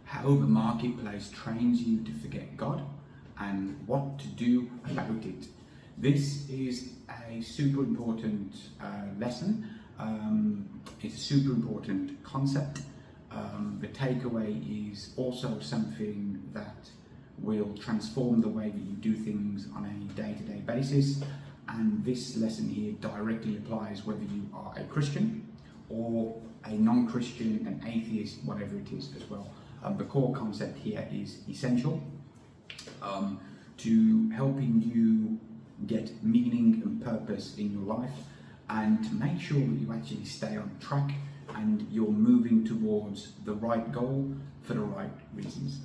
how the marketplace trains you to forget God and what to do about it. This is a super important lesson. It's a super important concept. The takeaway is also something that will transform the way that you do things on a day-to-day basis. And this lesson here directly applies whether you are a Christian or a non-Christian, an atheist, whatever it is as well. The core concept here is essential to helping you get meaning and purpose in your life, and to make sure that you actually stay on track and you're moving towards the right goal for the right reasons.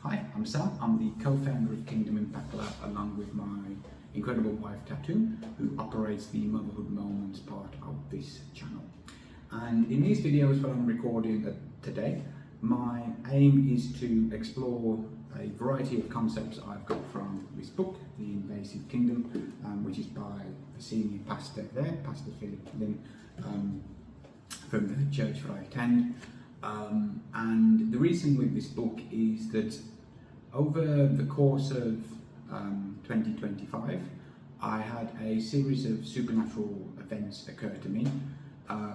Hi, I'm Sam. I'm the co-founder of Kingdom Impact Lab, along with my incredible wife Tattoo, who operates the Motherhood Moments part of this channel. And in these videos that I'm recording today, my aim is to explore a variety of concepts I've got from this book, The Invasive Kingdom, which is by the senior pastor there, Pastor Philip Lynn, from the church that I attend. And the reason with this book is that over the course of 2025, I had a series of supernatural events occur to me,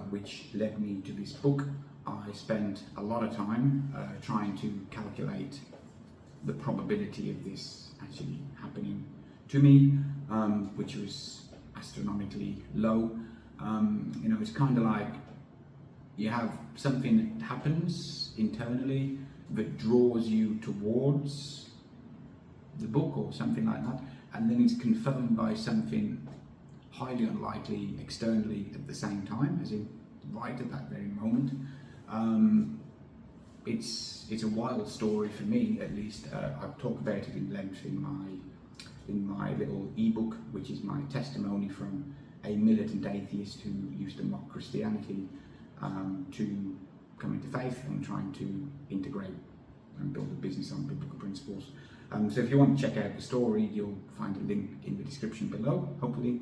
which led me to this book. I spent a lot of time trying to calculate the probability of this actually happening to me, which was astronomically low. It's kind of like you have something that happens internally that draws you towards the book or something like that, and then it's confirmed by something highly unlikely externally at the same time, as in right at that very moment. It's a wild story for me, at least. I've talked about it in length in my little ebook, which is my testimony from a militant atheist who used to mock Christianity to coming to faith and trying to integrate and build a business on biblical principles. So if you want to check out the story, you'll find a link in the description below, hopefully.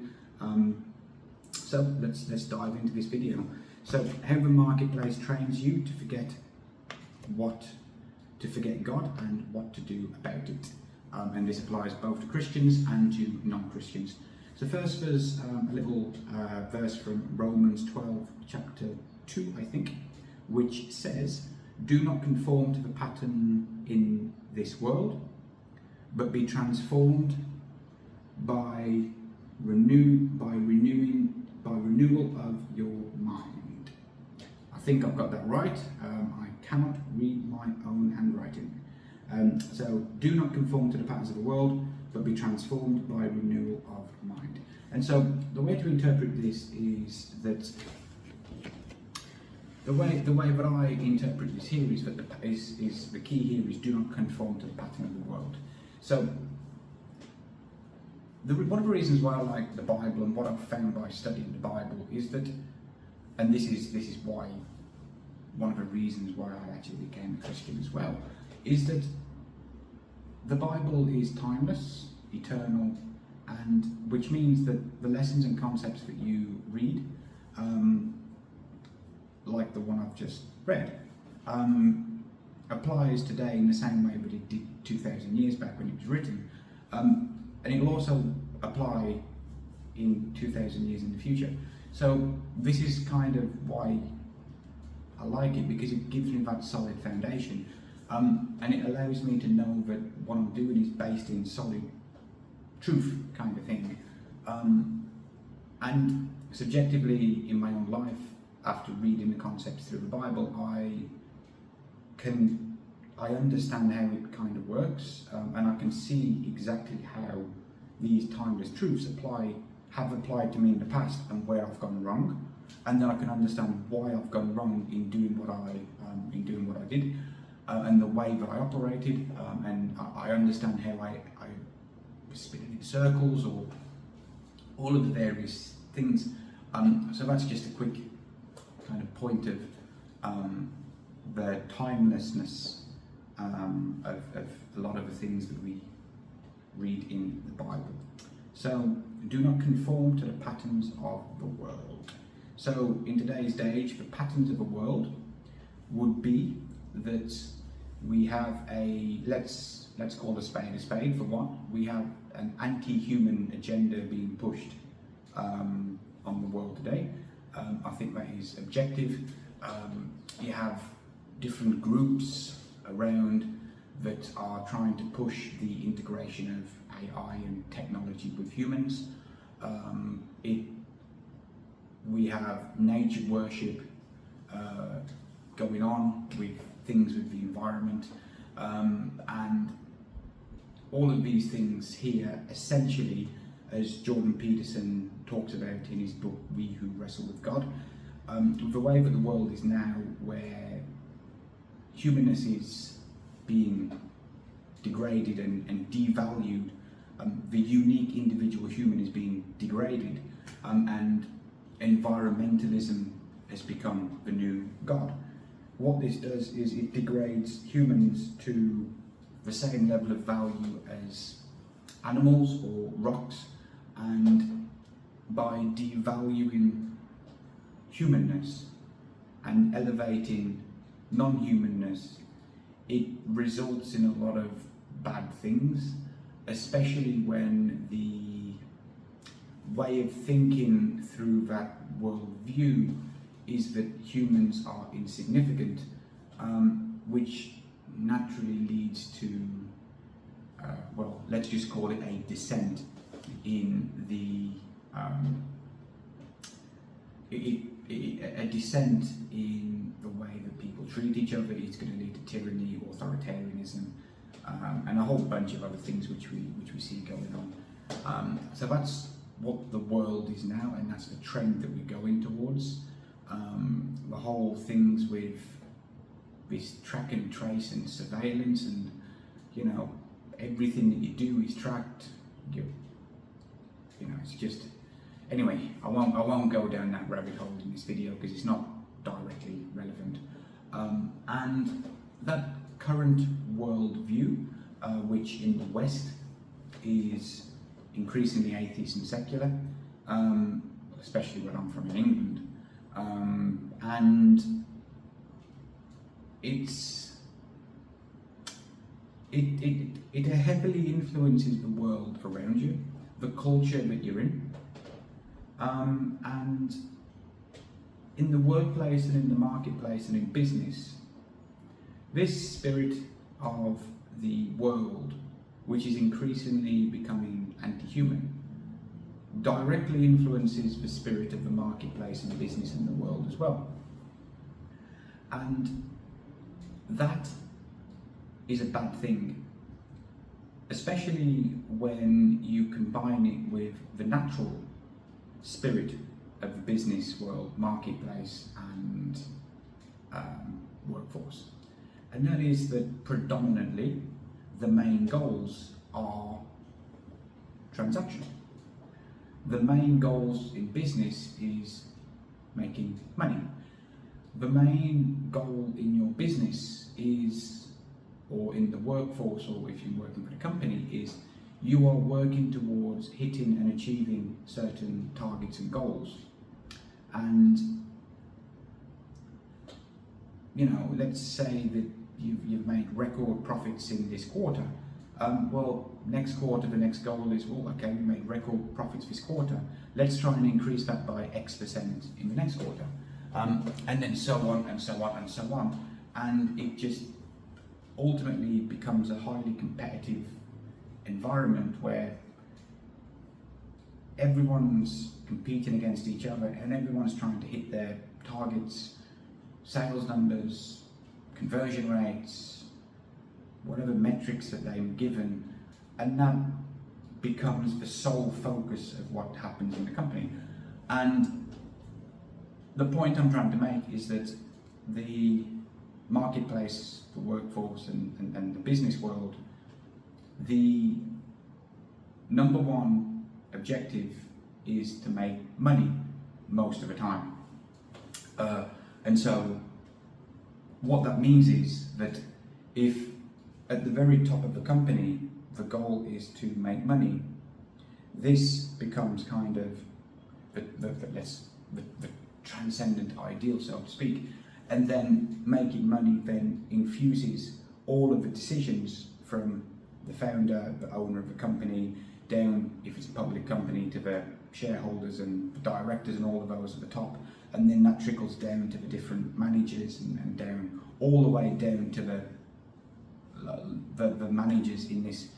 So let's dive into this video. So how the marketplace trains you to forget God and what to do about it. And this applies both to Christians and to non-Christians. So first there's a little verse from Romans 12, chapter 2, I think, which says, "Do not conform to the pattern in this world, but be transformed by renewal of your mind." I think I've got that right. I cannot read my own handwriting. So do not conform to the patterns of the world, but be transformed by renewal of mind. And so the way to interpret this is that the way that I interpret this here is that the key here is do not conform to the pattern of the world. So one of the reasons why I like the Bible and what I've found by studying the Bible is that, and this is why, one of the reasons why I actually became a Christian as well, is that the Bible is timeless, eternal, and which means that the lessons and concepts that you read, like the one I've just read, applies today in the same way that it did 2,000 years back when it was written. And it will also apply in 2,000 years in the future. So this is kind of why I like it, because it gives me that solid foundation. And it allows me to know that what I'm doing is based in solid truth kind of thing. And subjectively in my own life, after reading the concepts through the Bible, I understand how it kind of works, and I can see exactly how these timeless truths have applied to me in the past and where I've gone wrong, and then I can understand why I've gone wrong in doing what I did, and the way that I operated, and I understand how I was spinning in circles or all of the various things. So that's just a quick kind of point of the timelessness of a lot of the things that we read in the Bible. So do not conform to the patterns of the world. So in today's age, the patterns of the world would be that we have let's call a spade for one. We have an anti-human agenda being pushed on the world today. I think that is objective. You have different groups around that are trying to push the integration of AI and technology with humans. We have nature worship going on with things with the environment, and all of these things here essentially, as Jordan Peterson talks about in his book We Who Wrestle with God, the way that the world is now, where humanness is being degraded and devalued, the unique individual human is being degraded, and environmentalism has become the new God. What this does is it degrades humans to the same level of value as animals or rocks, and by devaluing humanness and elevating non-humanness, it results in a lot of bad things, especially when the way of thinking through that worldview is that humans are insignificant, which naturally leads to, well, let's just call it a descent in the a descent in the way that people treat each other. It's going to lead to tyranny, authoritarianism, and a whole bunch of other things which we see going on. So that's what the world is now, and that's the trend that we're going towards. The whole things with this track and trace and surveillance, and everything that you do is tracked. It's just, anyway, I won't go down that rabbit hole in this video because it's not directly relevant. And that current worldview, which in the West is increasingly atheist and secular, especially where I'm from in England, and it heavily influences the world around you, the culture that you're in, and in the workplace and in the marketplace and in business. This spirit of the world, which is increasingly becoming anti-human, directly influences the spirit of the marketplace and the business and the world as well. And that is a bad thing, especially when you combine it with the natural spirit of the business world, marketplace and workforce. And that is that predominantly the main goals are transactional. The main goals in business is making money. The main goal in your business is, or in the workforce, or if you're working for a company, is you are working towards hitting and achieving certain targets and goals. And let's say that you've made record profits in this quarter. Well, next quarter, the next goal is, well, okay, we made record profits this quarter. Let's try and increase that by X% in the next quarter. And then so on and so on and so on. And it just ultimately becomes a highly competitive environment where everyone's competing against each other and everyone's trying to hit their targets, sales numbers, conversion rates, whatever metrics that they're given, and that becomes the sole focus of what happens in the company. And the point I'm trying to make is that the marketplace, the workforce and the business world, the number one objective is to make money most of the time. And so what that means is that if at the very top of the company the goal is to make money, this becomes kind of the transcendent ideal, so to speak. And then making money then infuses all of the decisions from the founder, the owner of the company, down, if it's a public company, to the shareholders and the directors and all of those at the top, and then that trickles down to the different managers and down, all the way down to the managers in this,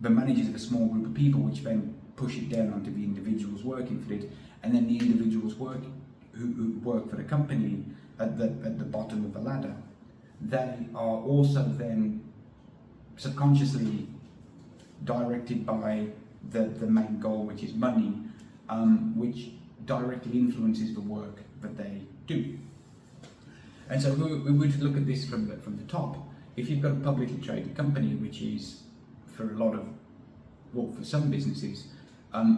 the managers of a small group of people, which then push it down onto the individuals working for it, and then the individuals who work for the company at the bottom of the ladder. They are also then subconsciously directed by the main goal, which is money, which directly influences the work that they do. And so we would look at this from the top. If you've got a publicly traded company, which is for a lot of, well, for some businesses,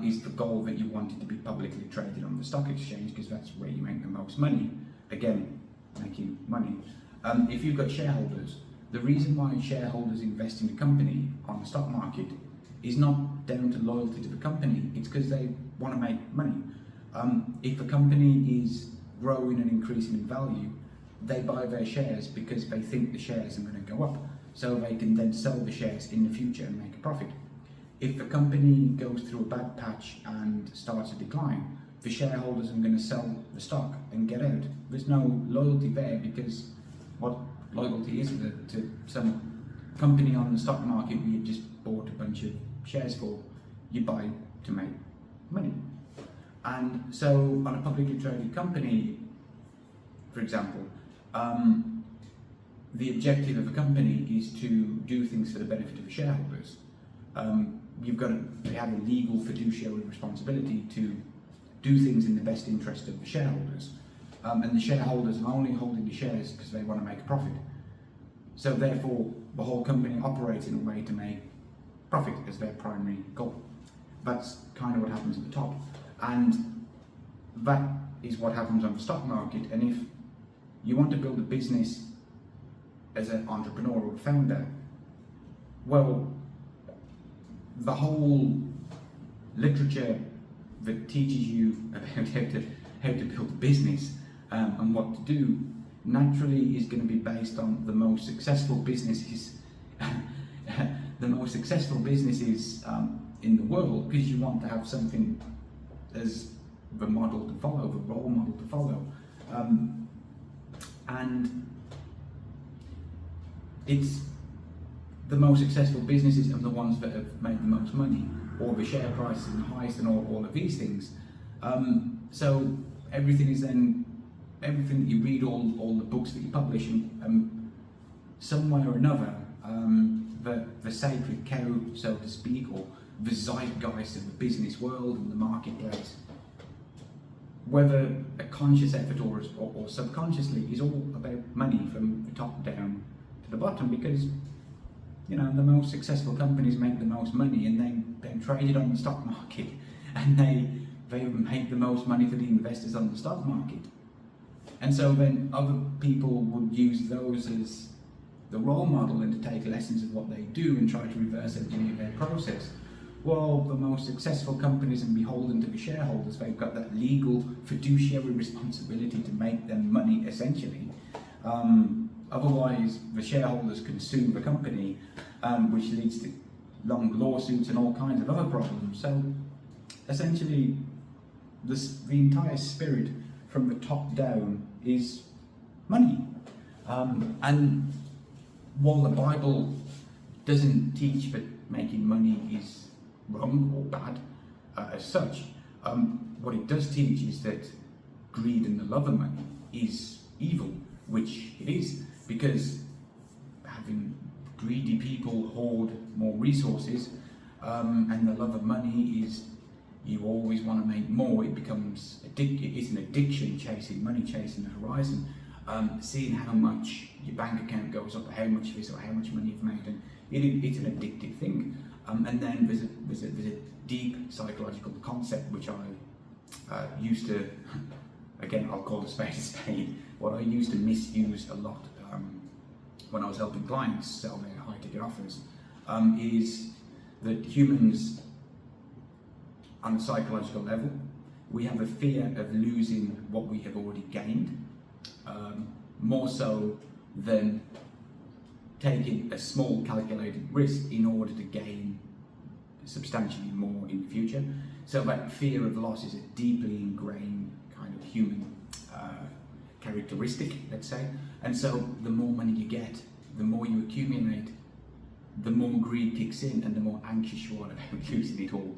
is the goal that you want it to be publicly traded on the stock exchange, because that's where you make the most money. Again, making money. If you've got shareholders, the reason why shareholders invest in a company on the stock market is not down to loyalty to the company, it's because they want to make money. If a company is growing and increasing in value, they buy their shares because they think the shares are going to go up, so they can then sell the shares in the future and make a profit. If the company goes through a bad patch and starts to decline, the shareholders are going to sell the stock and get out. There's no loyalty there, because what loyalty is it to some company on the stock market where you've just bought a bunch of shares for? You buy to make money. And so on a publicly traded company, for example, the objective of a company is to do things for the benefit of the shareholders. They have a legal fiduciary responsibility to do things in the best interest of the shareholders. And the shareholders are only holding the shares because they want to make a profit. So therefore, the whole company operates in a way to make profit as their primary goal. That's kind of what happens at the top. And that is what happens on the stock market. And if you want to build a business as an entrepreneur or a founder, well, the whole literature that teaches you about how to build a business and what to do naturally is going to be based on the most successful businesses the most successful businesses in the world, because you want to have something as the model to follow, the role model to follow. And it's the most successful businesses are the ones that have made the most money, or the share price is the highest, and all of these things. So everything is then, everything that you read, all the books that you publish, and somewhere or another, the sacred cow, so to speak, or the zeitgeist of the business world and the marketplace, whether a conscious effort or subconsciously, is all about money from the top down to the bottom, because the most successful companies make the most money, and they're traded on the stock market, and they make the most money for the investors on the stock market. And so then other people would use those as the role model and to take lessons of what they do and try to reverse engineer their process. Well, the most successful companies are beholden to the shareholders. They've got that legal fiduciary responsibility to make them money, essentially. Otherwise, the shareholders can sue the company, which leads to long lawsuits and all kinds of other problems. So, essentially, the entire spirit from the top down is money. And while the Bible doesn't teach that making money is wrong or bad as such, what it does teach is that greed and the love of money is evil, which it is, because having greedy people hoard more resources, and the love of money is you always want to make more. It becomes it's an addiction, chasing money, chasing the horizon, seeing how much your bank account goes up, or how much this or how much money you've made, and it's an addictive thing. And then there's a deep psychological concept which I used to, again, I'll call a spade, what I used to misuse a lot when I was helping clients sell their high ticket offers, is that humans, on a psychological level, we have a fear of losing what we have already gained, more so than taking a small calculated risk in order to gain substantially more in the future. So that fear of loss is a deeply ingrained kind of human characteristic, let's say. And so the more money you get, the more you accumulate, the more greed kicks in and the more anxious you are about losing it all.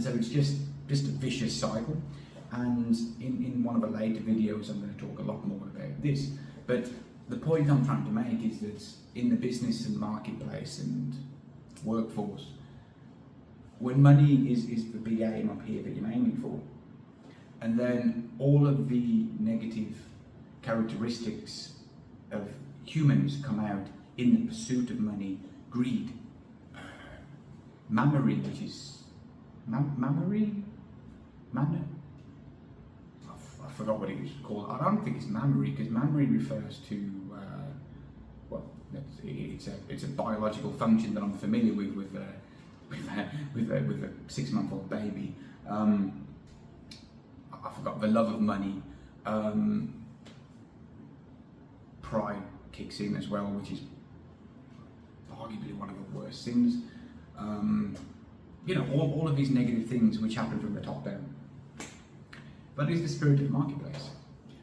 So it's just a vicious cycle. And in one of the later videos I'm going to talk a lot more about this. But the point I'm trying to make is that in the business and marketplace and workforce, when money is the big aim up here that you're aiming for, and then all of the negative characteristics of humans come out in the pursuit of money, greed, mammary, which is mammary? I forgot what it was called. I don't think it's mammary, because mammary refers to well, it's a biological function that I'm familiar with a 6-month-old baby. I forgot, the love of money. Pride kicks in as well, which is arguably one of the worst sins. All of these negative things which happen from the top down. That is the spirit of the marketplace.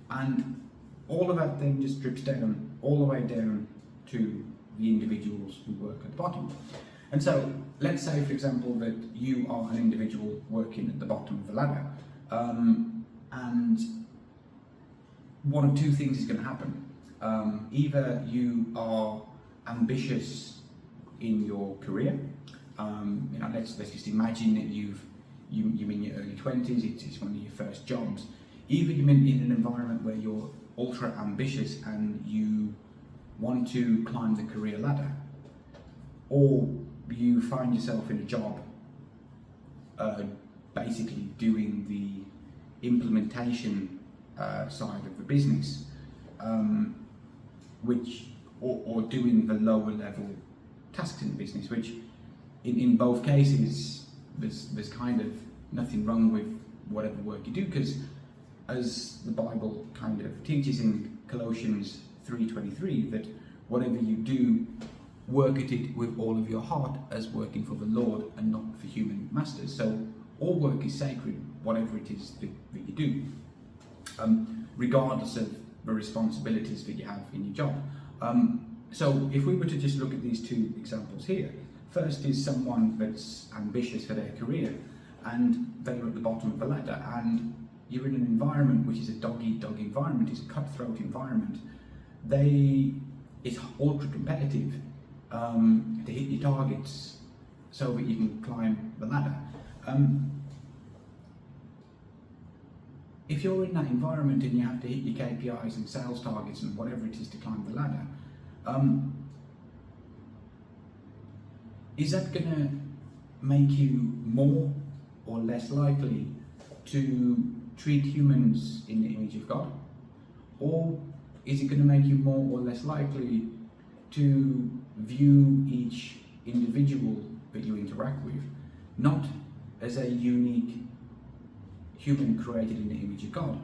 And all of that then just drips down, all the way down to the individuals who work at the bottom. And so, let's say, for example, that you are an individual working at the bottom of the ladder, and one of two things is going to happen. Either you are ambitious in your career. Let's just imagine that you're in your early 20s, it's one of your first jobs. Either you're in an environment where you're ultra ambitious and you want to climb the career ladder, or you find yourself in a job basically doing the implementation side of the business, or doing the lower level tasks in the business, which in both cases there's kind of nothing wrong with whatever work you do, because as the Bible kind of teaches in Colossians 3:23, that whatever you do, work at it with all of your heart as working for the Lord and not for human masters. So all work is sacred, whatever it is that you do, regardless of the responsibilities that you have in your job. So if we were to just look at these two examples here, first is someone that's ambitious for their career and they're at the bottom of the ladder, and you're in an environment which is a dog-eat-dog environment, it's a cutthroat environment. It's ultra competitive to hit your targets so that you can climb the ladder. If you're in that environment and you have to hit your KPIs and sales targets and whatever it is to climb the ladder, is that going to make you more or less likely to treat humans in the image of God? Or is it going to make you more or less likely to view each individual that you interact with not as a unique human created in the image of God,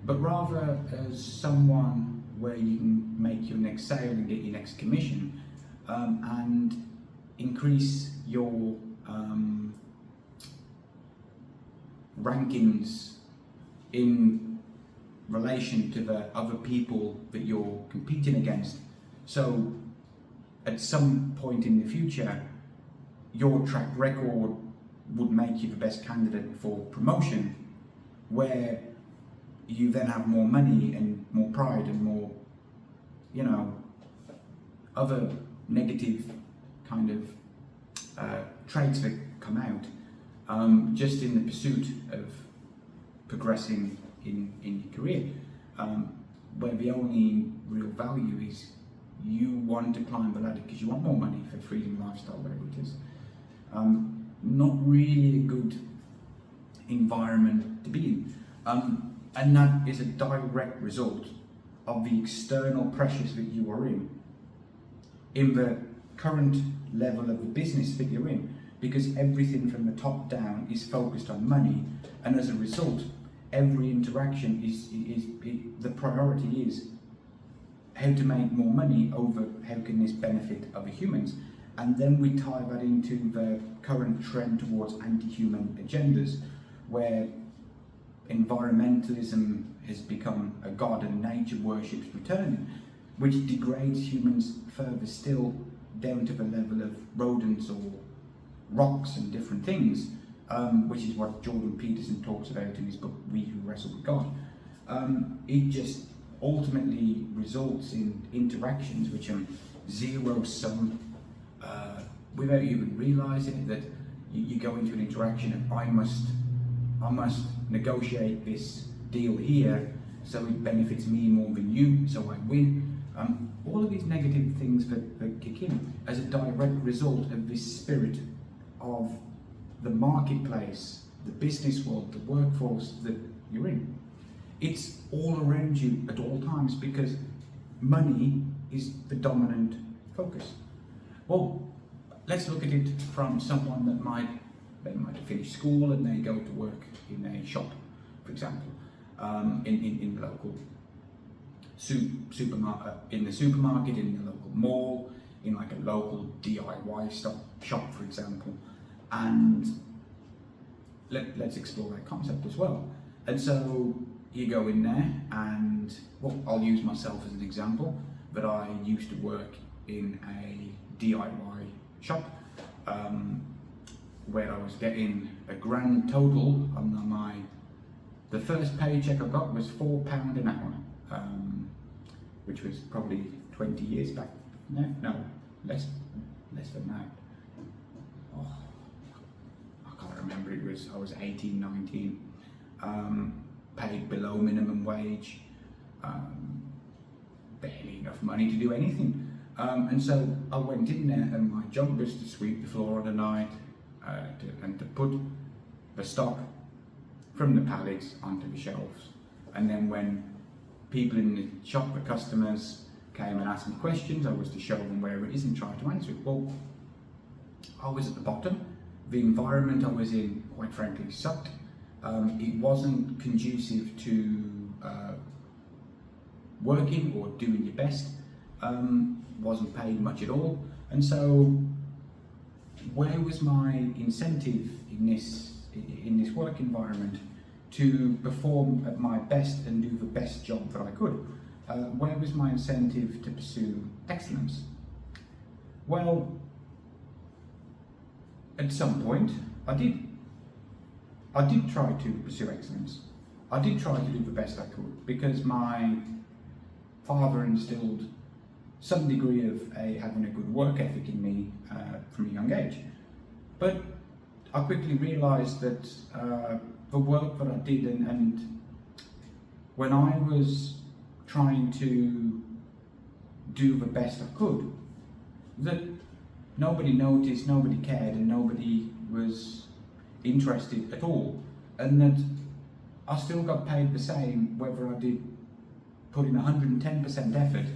but rather as someone where you can make your next sale and get your next commission, and increase your rankings in relation to the other people that you're competing against? So at some point in the future, your track record would make you the best candidate for promotion, where you then have more money and more pride and more, other negative kind of traits that come out just in the pursuit of progressing in your career, where the only real value is you want to climb the ladder because you want more money for freedom, lifestyle, whatever it is. Not really a good environment to be in. And that is a direct result of the external pressures that you are in the current level of the business that you're in, because everything from the top down is focused on money, and as a result, every interaction is the priority is how to make more money over how can this benefit other humans. And then we tie that into the current trend towards anti-human agendas, where environmentalism has become a god and nature worships returning, which degrades humans further still down to the level of rodents or rocks and different things, which is what Jordan Peterson talks about in his book We Who Wrestle with God. It just ultimately results in interactions which are zero sum, without even realizing that you go into an interaction and I must negotiate this deal here so it benefits me more than you, so I win. All of these negative things that kick in as a direct result of this spirit of the marketplace, the business world, the workforce that you're in. It's all around you at all times because money is the dominant focus. Well, let's look at it from someone that might have finished school and they go to work in a shop, for example, in the local supermarket, in the supermarket, in the local mall, in like a local DIY shop, for example. And let's explore that concept as well. And so you go in there and, well, I'll use myself as an example, but I used to work in a DIY shop where I was getting a grand total on the first paycheck I got was £4 an hour, which was probably 20 years back. No, less than that. Oh, I can't remember, I was 18, 19, paid below minimum wage, barely enough money to do anything. And so I went in there and my job was to sweep the floor on a night and to put the stock from the pallets onto the shelves. And then when people in the shop, the customers, came and asked me questions, I was to show them where it is and try to answer it. Well, I was at the bottom. The environment I was in, quite frankly, sucked. It wasn't conducive to working or doing your best. Wasn't paid much at all. And so where was my incentive in this work environment to perform at my best and do the best job that I could? Where was my incentive to pursue excellence? Well, at some point I did try to pursue excellence. I did try to do the best I could because my father instilled some degree of having a good work ethic in me from a young age. But I quickly realised that the work that I did and when I was trying to do the best I could, that nobody noticed, nobody cared, and nobody was interested at all, and that I still got paid the same whether I did put in 110% effort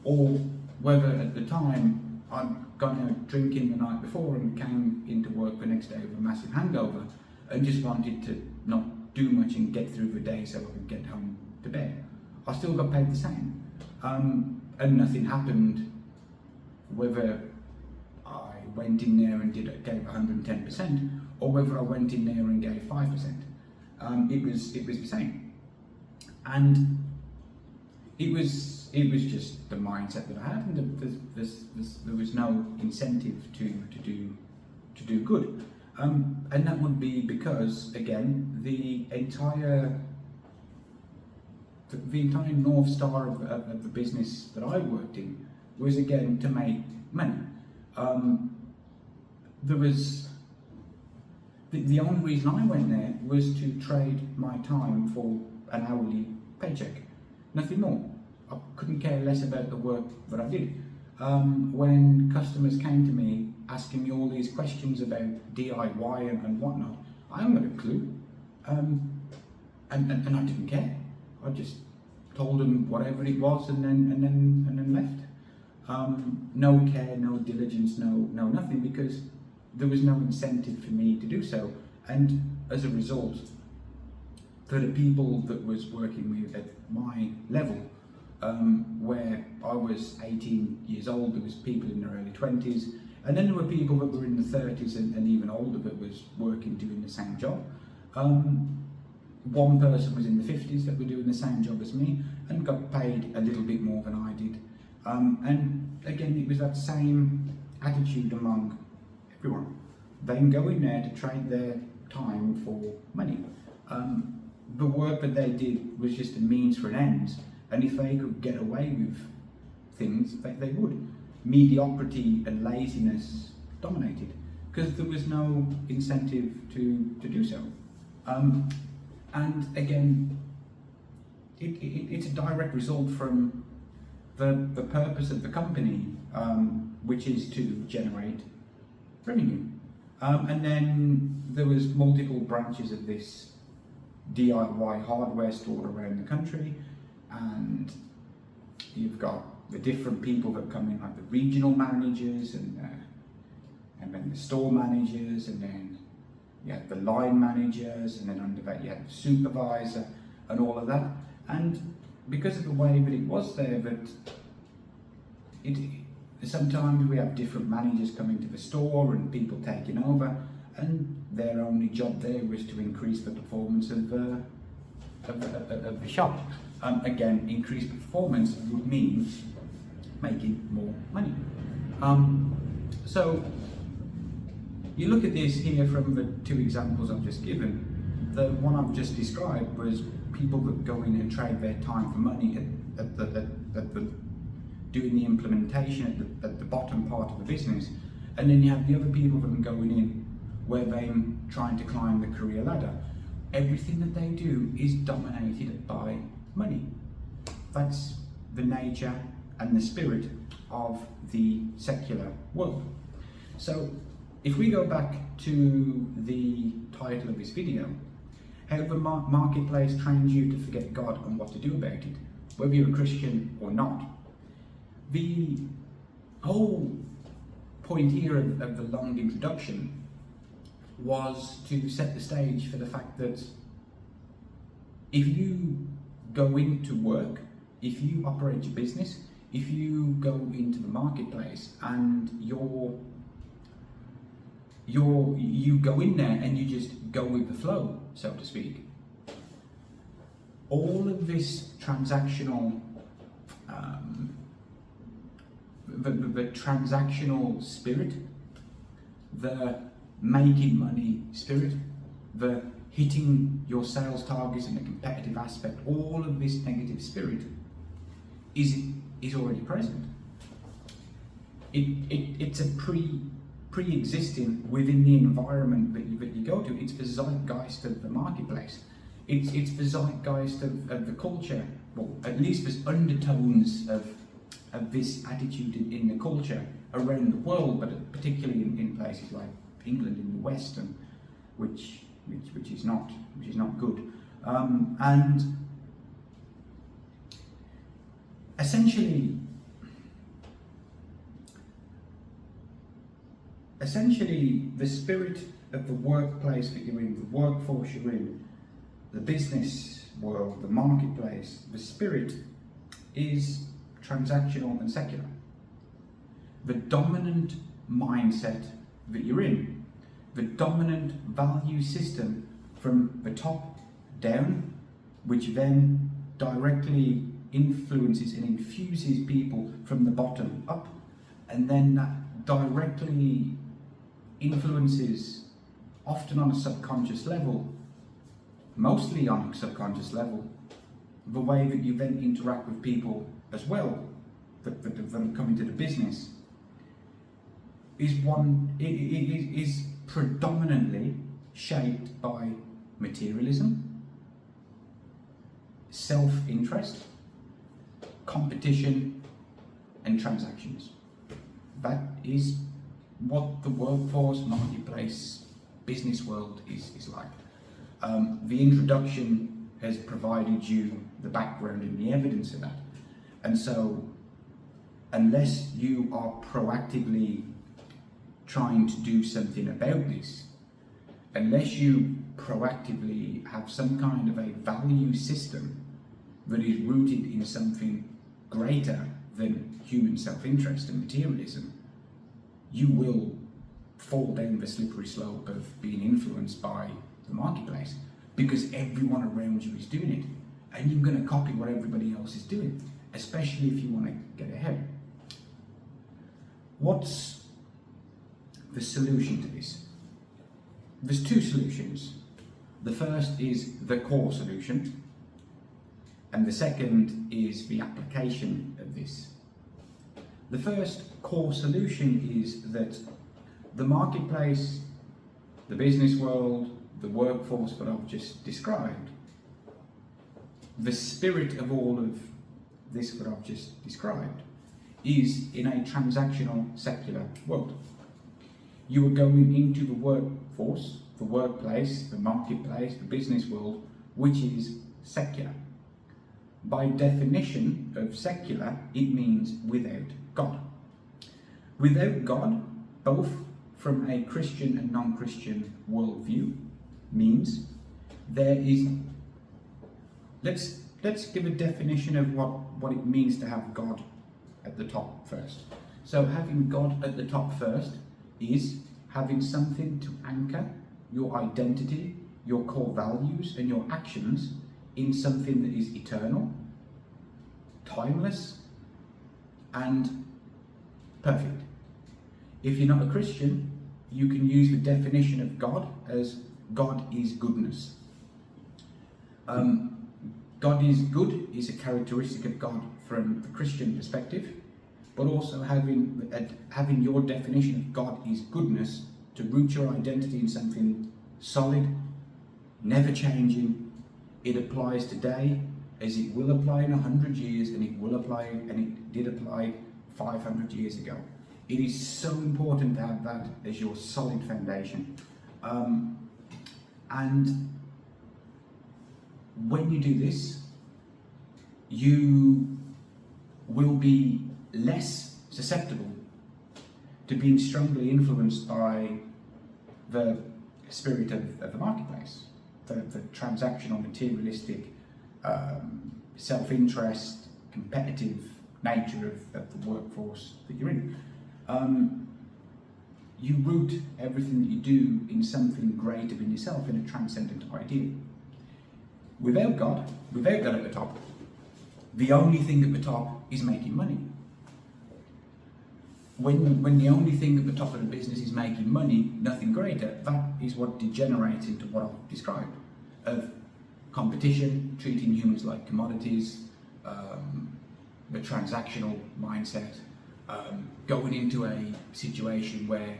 or whether at the time I'd gone out drinking the night before and came into work the next day with a massive hangover and just wanted to not do much and get through the day so I could get home to bed. I still got paid the same, and nothing happened whether I went in there and gave 110% or whether I went in there and gave 5%. It was the same, and it was just the mindset that I had, and there was no incentive to do good, and that would be because, again, the entire North Star of the business that I worked in was, again, to make money. There was the only reason I went there was to trade my time for an hourly paycheck, nothing more. I couldn't care less about the work that I did. When customers came to me asking me all these questions about DIY and whatnot, I haven't got a clue, and I didn't care. I just told them whatever it was and then left. No care, no diligence, no nothing, because there was no incentive for me to do so. And as a result, for the people that was working with at my level, where I was 18 years old, there was people in their early 20s, and then there were people that were in the 30s and even older that was working, doing the same job. One person was in the 50s that were doing the same job as me and got paid a little bit more than I did. And again, it was that same attitude among everyone. They can go in there to trade their time for money. The work that they did was just a means for an end, and if they could get away with things, they would. Mediocrity and laziness dominated because there was no incentive to do so. And again, it's a direct result from the purpose of the company, which is to generate revenue. And then there was multiple branches of this DIY hardware store around the country, and you've got the different people that come in, like the regional managers and then the store managers, and then you had the line managers, and then under that you had the supervisor and all of that. And because of the way that it was there, that sometimes we have different managers coming to the store and people taking over, and their only job there was to increase the performance of the shop. Again, increased performance would mean making more money. So you look at this here from the two examples I've just given. The one I've just described was people that go in and trade their time for money at the doing the implementation at the bottom part of the business, and then you have the other people that are going in where they're trying to climb the career ladder. Everything that they do is dominated by money. That's the nature and the spirit of the secular world. So if we go back to the title of this video, how the marketplace trains you to forget God and what to do about it, whether you're a Christian or not. The whole point here of the long introduction was to set the stage for the fact that if you go into work, if you operate your business, if you go into the marketplace and you go in there and you just go with the flow, so to speak, all of this transactional the transactional spirit, the making money spirit, the hitting your sales targets in a competitive aspect, all of this negative spirit is already present. It's a pre-existing within the environment that you go to. It's the zeitgeist of the marketplace. It's the zeitgeist of the culture. Well, at least there's undertones of this attitude in the culture around the world, but particularly in places like England in the West, and which is not good. And essentially, the spirit of the workplace that you're in, the workforce you're in, the business world, the marketplace, the spirit is transactional and secular. The dominant mindset that you're in, the dominant value system from the top down, which then directly influences and infuses people from the bottom up, and then that directly influences, often on a subconscious level, mostly on a subconscious level, the way that you then interact with people as well that come into the business is predominantly shaped by materialism, self-interest, competition, and transactions. That is what the workforce, marketplace, business world is like. The introduction has provided you the background and the evidence of that. And so, unless you are proactively trying to do something about this, unless you proactively have some kind of a value system that is rooted in something greater than human self-interest and materialism, you will fall down the slippery slope of being influenced by the marketplace, because everyone around you is doing it, and you're going to copy what everybody else is doing, especially if you want to get ahead. What's the solution to this? There's two solutions. The first is the core solution, and the second is the application of this. The first core solution is that the marketplace, the business world, the workforce that I've just described, the spirit of all of this that I've just described, is in a transactional, secular world. You are going into the workforce, the workplace, the marketplace, the business world, which is secular. By definition of secular, it means without God. Without God, both from a Christian and non-Christian worldview, means there is... Let's give a definition of what it means to have God at the top first. So having God at the top first is having something to anchor your identity, your core values and your actions in something that is eternal, timeless and perfect. If you're not a Christian, you can use the definition of God as God is goodness. God is good is a characteristic of God from the Christian perspective, but also having your definition of God is goodness to root your identity in something solid, never changing. It applies today as it will apply in 100 years, and it will apply, and it did apply 500 years ago. It is so important to have that as your solid foundation. And when you do this, you will be less susceptible to being strongly influenced by the spirit of the marketplace, the transactional, materialistic, self-interest, competitive nature of the workforce that you're in. You root everything that you do in something greater than yourself, in a transcendent idea. Without God at the top, the only thing at the top is making money. When the only thing at the top of the business is making money, nothing greater, that is what degenerates into what I've described, of competition, treating humans like commodities, the transactional mindset, going into a situation where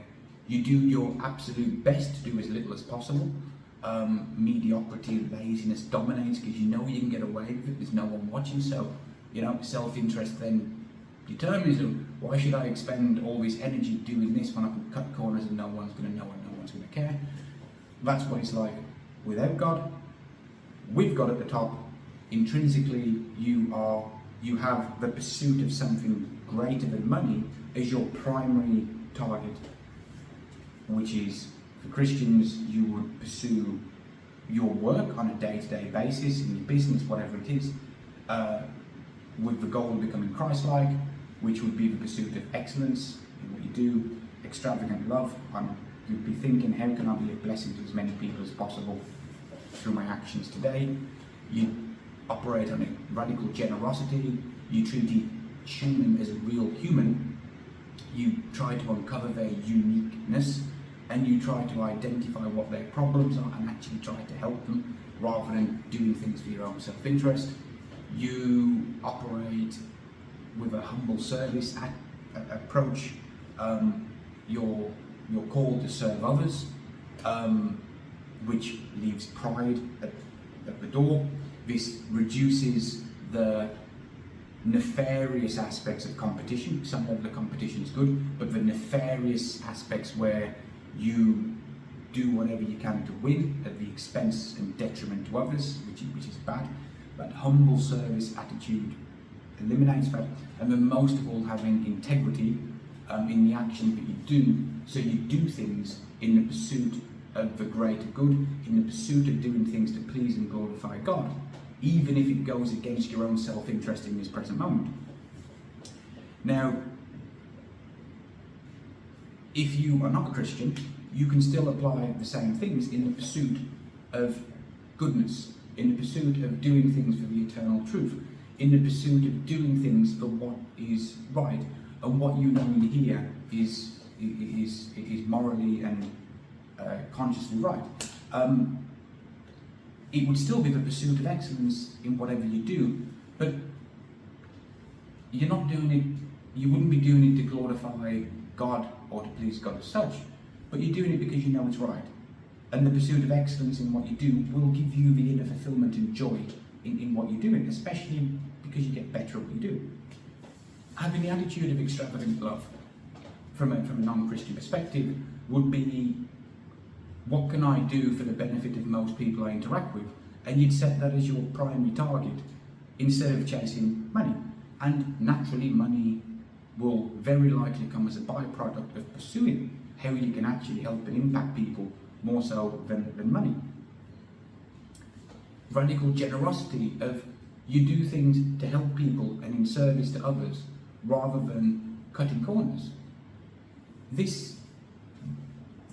you do your absolute best to do as little as possible. Mediocrity, laziness dominates because you know you can get away with it, there's no one watching, so self-interest then determines why should I expend all this energy doing this when I can cut corners and no one's going to know and no one's going to care. That's what it's like without God. With God at the top, intrinsically you have the pursuit of something greater than money as your primary target, which is, for Christians, you would pursue your work on a day-to-day basis, in your business, whatever it is, with the goal of becoming Christ-like, which would be the pursuit of excellence in what you do, extravagant love. You'd be thinking, how can I be a blessing to as many people as possible through my actions today? You operate on a radical generosity. You treat each human as a real human. You try to uncover their uniqueness, and you try to identify what their problems are and actually try to help them rather than doing things for your own self-interest. You operate with a humble service approach. You're called to serve others, which leaves pride at the door. This reduces the nefarious aspects of competition. Some level of competition is good, but the nefarious aspects where you do whatever you can to win at the expense and detriment to others, which is bad. That humble service attitude eliminates that, and then most of all, having integrity in the action that you do. So you do things in the pursuit of the greater good, in the pursuit of doing things to please and glorify God, even if it goes against your own self-interest in this present moment. Now, if you are not a Christian, you can still apply the same things in the pursuit of goodness, in the pursuit of doing things for the eternal truth, in the pursuit of doing things for what is right, and what you know in here is morally and consciously right. It would still be the pursuit of excellence in whatever you do, but you're not doing it, you wouldn't be doing it to glorify God or to please God as such, but you're doing it because you know it's right. And the pursuit of excellence in what you do will give you the inner fulfillment and joy in what you're doing, especially because you get better at what you do. Having the attitude of extravagant love from a non-Christian perspective would be, what can I do for the benefit of most people I interact with? And you'd set that as your primary target instead of chasing money. And naturally, money will very likely come as a byproduct of pursuing how you can actually help and impact people more so than money. Radical generosity of you do things to help people and in service to others rather than cutting corners. This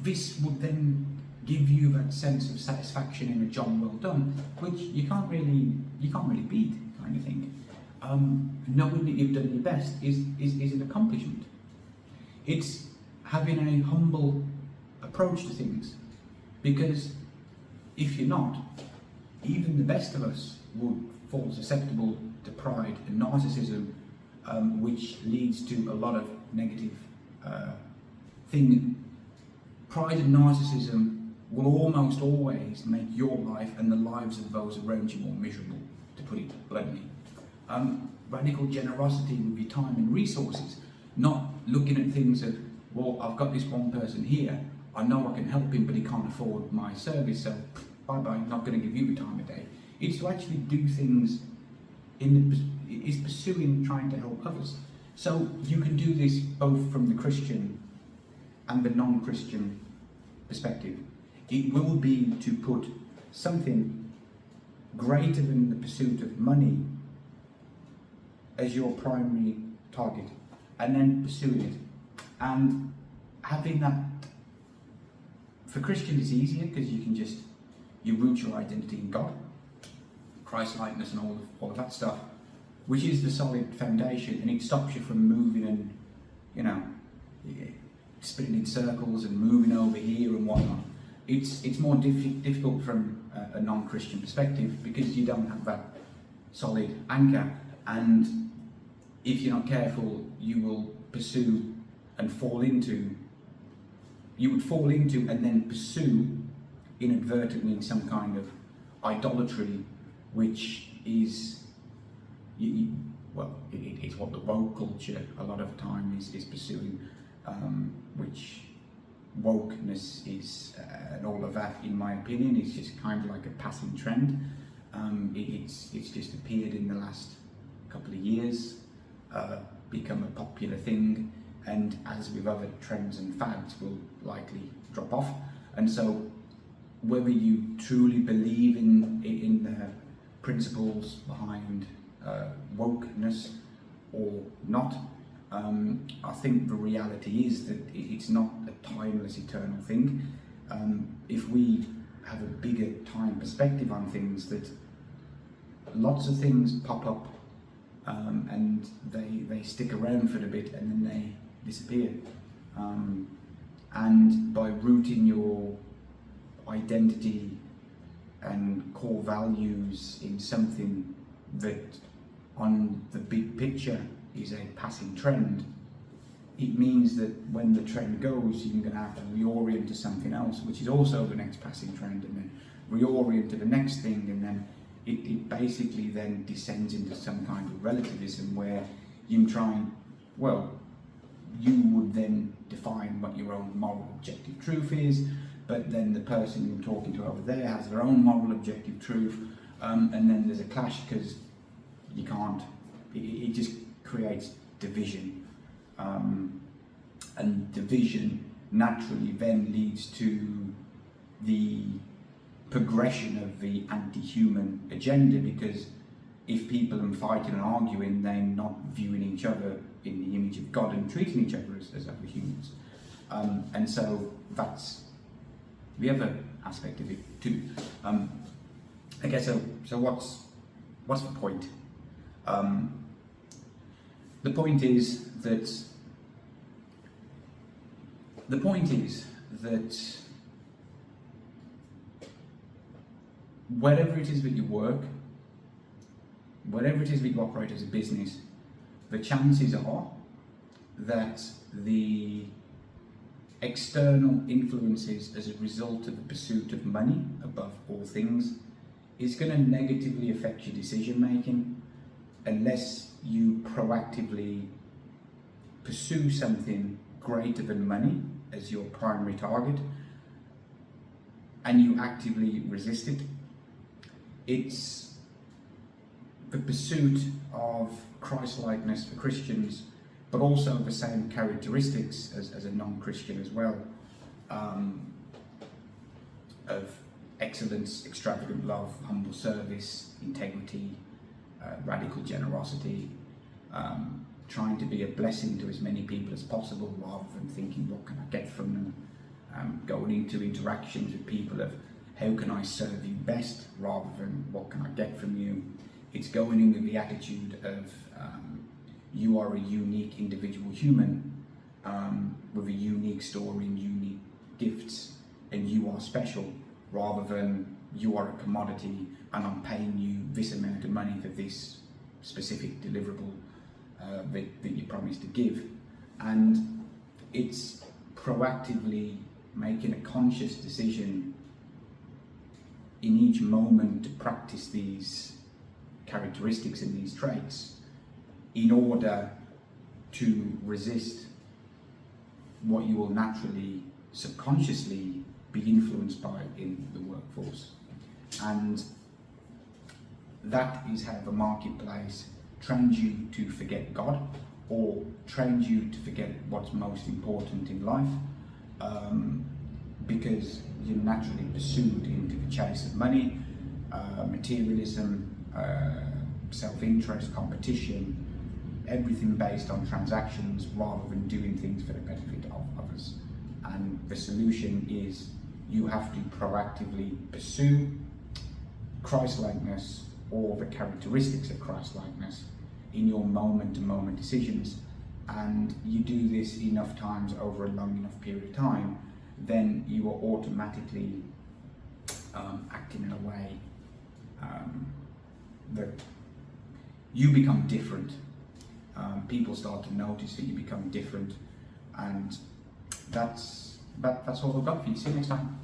would then give you that sense of satisfaction in a job well done, which you can't really beat, kind of thing. Knowing that you've done your best is an accomplishment. It's having a humble approach to things, because if you're not, even the best of us would fall susceptible to pride and narcissism, which leads to a lot of negative things. Pride and narcissism will almost always make your life and the lives of those around you more miserable, to put it bluntly. Radical generosity with your time and resources, not looking at things of, well, I've got this one person here, I know I can help him, but he can't afford my service, so bye-bye, not going to give you the time of day. It's to actually do things is pursuing trying to help others. So you can do this both from the Christian and the non-Christian perspective. It will be to put something greater than the pursuit of money as your primary target, and then pursuing it. And having that, for Christians it's easier because you root your identity in God, Christ-likeness and all of that stuff, which is the solid foundation, and it stops you from moving and, spinning in circles and moving over here and whatnot. It's more difficult from a non-Christian perspective because you don't have that solid anchor, and if you're not careful, you will pursue and fall into and then pursue inadvertently some kind of idolatry, which is, it's what the woke culture a lot of the time is pursuing, which wokeness is, and all of that, in my opinion, is just kind of like a passing trend. It's just appeared in the last couple of years, become a popular thing, and as with other trends and fads, will likely drop off. And so whether you truly believe in the principles behind wokeness or not, I think the reality is that it's not a timeless, eternal thing. If we have a bigger time perspective on things, that lots of things pop up and they stick around for a bit and then they disappear. And by rooting your identity and core values in something that on the big picture is a passing trend, it means that when the trend goes, you're going to have to reorient to something else, which is also the next passing trend, and then reorient to the next thing, and then it basically then descends into some kind of relativism where you would then define what your own moral objective truth is, but then the person you're talking to over there has their own moral objective truth, and then there's a clash because you can't, it just creates division, and division naturally then leads to the progression of the anti-human agenda, because if people are fighting and arguing, they're not viewing each other in the image of God and treating each other as other humans. And so that's the other aspect of it too. I guess so what's the point? The point is that wherever it is that you work, wherever it is that you operate as a business, the chances are that the external influences as a result of the pursuit of money above all things is going to negatively affect your decision making unless you proactively pursue something greater than money as your primary target and you actively resist it. It's the pursuit of Christ-likeness for Christians, but also the same characteristics as a non-Christian as well, of excellence, extravagant love, humble service, integrity, radical generosity, trying to be a blessing to as many people as possible rather than thinking, what can I get from them? Going into interactions with people of how can I serve you best rather than what can I get from you. It's going in with the attitude of you are a unique individual human with a unique story and unique gifts, and you are special, rather than you are a commodity and I'm paying you this amount of money for this specific deliverable that you promised to give. And it's proactively making a conscious decision in each moment to practice these characteristics and these traits in order to resist what you will naturally, subconsciously be influenced by in the workforce. And that is how the marketplace trains you to forget God, or trains you to forget what's most important in life, because you're naturally pursued into the chase of money, materialism, self-interest, competition, everything based on transactions rather than doing things for the benefit of others. And the solution is you have to proactively pursue Christ-likeness or the characteristics of Christ-likeness in your moment-to-moment decisions. And you do this enough times over a long enough period of time, then you are automatically acting in a way that you become different. People start to notice that you become different, and that's all I've got for you. See you next time.